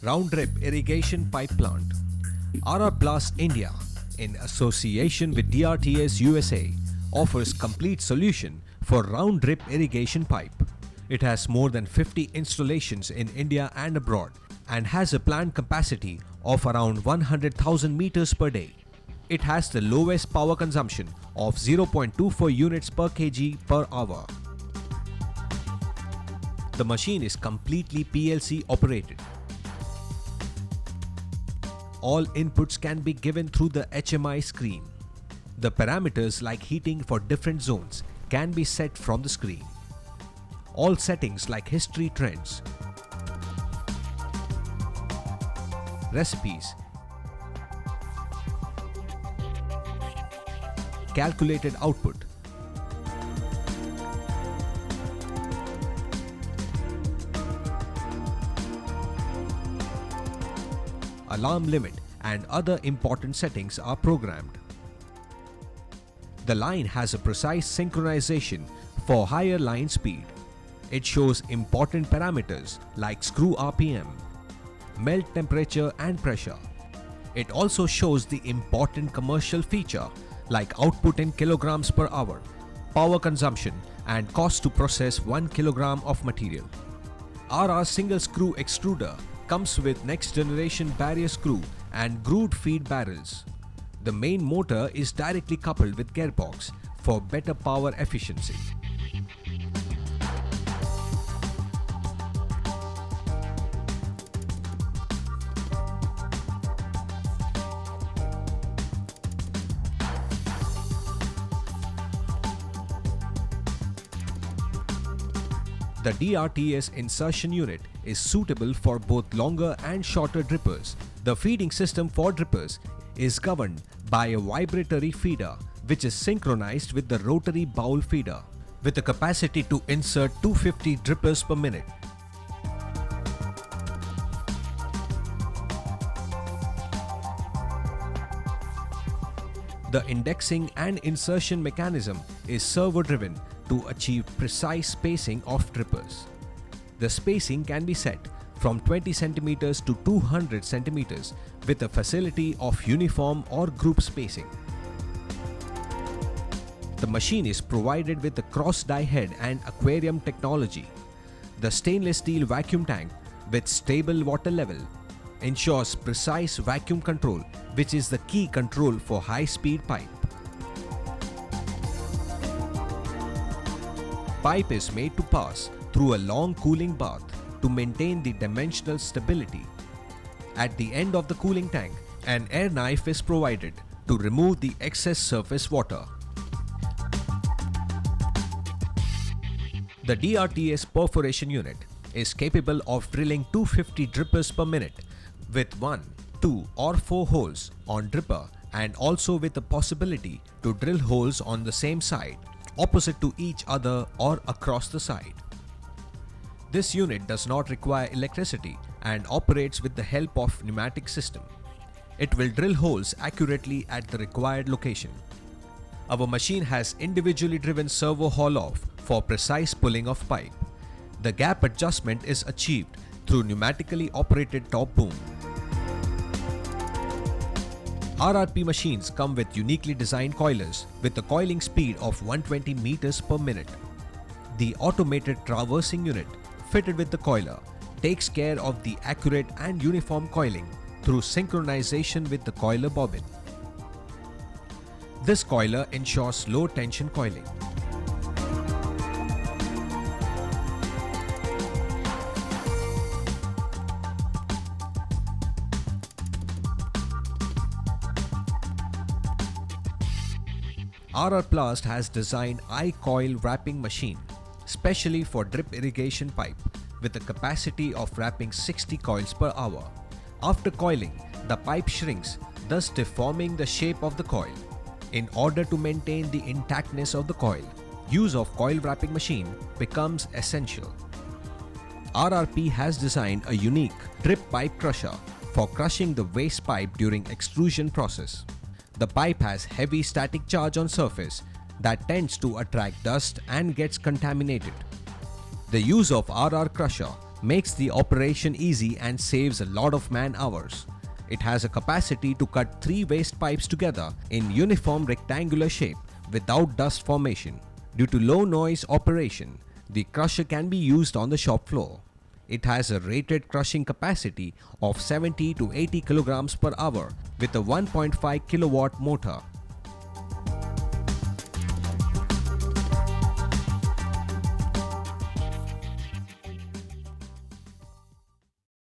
Round Drip Irrigation Pipe Plant. RR Plus India, in association with DRTS USA, offers complete solution for round drip irrigation pipe. It has more than 50 installations in India and abroad and has a planned capacity of around 100,000 meters per day. It has the lowest power consumption of 0.24 units per kg per hour. The machine is completely PLC operated. All inputs can be given through the HMI screen. The parameters like heating for different zones can be set from the screen. All settings like history trends, recipes, calculated output, alarm limit and other important settings are programmed. The line has a precise synchronization for higher line speed. It shows important parameters like screw RPM, melt temperature and pressure. It also shows the important commercial feature like output in kilograms per hour, power consumption and cost to process 1 kilogram of material. RR single screw extruder comes with next generation barrier screw and grooved feed barrels. The main motor is directly coupled with gearbox for better power efficiency. The DRTS insertion unit is suitable for both longer and shorter drippers. The feeding system for drippers is governed by a vibratory feeder which is synchronized with the rotary bowl feeder with a capacity to insert 250 drippers per minute. The indexing and insertion mechanism is servo driven to achieve precise spacing of drippers. The spacing can be set from 20 cm to 200 cm with a facility of uniform or group spacing. The machine is provided with a cross die head and aquarium technology. The stainless steel vacuum tank with stable water level ensures precise vacuum control, which is the key control for high-speed pipe. Pipe is made to pass through a long cooling bath to maintain the dimensional stability. At the end of the cooling tank, an air knife is provided to remove the excess surface water. The DRTS perforation unit is capable of drilling 250 drippers per minute with 1, 2 or 4 holes on dripper and also with the possibility to drill holes on the same side, opposite to each other or across the side. This unit does not require electricity and operates with the help of pneumatic system. It will drill holes accurately at the required location. Our machine has individually driven servo haul-off for precise pulling of pipe. The gap adjustment is achieved through pneumatically operated top boom. RRP machines come with uniquely designed coilers with a coiling speed of 120 meters per minute. The automated traversing unit fitted with the coiler takes care of the accurate and uniform coiling through synchronization with the coiler bobbin. This coiler ensures low tension coiling. RR Plast has designed I-coil wrapping machine specially for drip irrigation pipe with a capacity of wrapping 60 coils per hour. After coiling, the pipe shrinks, thus deforming the shape of the coil. In order to maintain the intactness of the coil, use of coil wrapping machine becomes essential. RRP has designed a unique drip pipe crusher for crushing the waste pipe during extrusion process. The pipe has heavy static charge on surface that tends to attract dust and gets contaminated. The use of RR crusher makes the operation easy and saves a lot of man hours. It has a capacity to cut 3 waste pipes together in uniform rectangular shape without dust formation. Due to low noise operation, the crusher can be used on the shop floor. It has a rated crushing capacity of 70 to 80 kilograms per hour with a 1.5 kilowatt motor.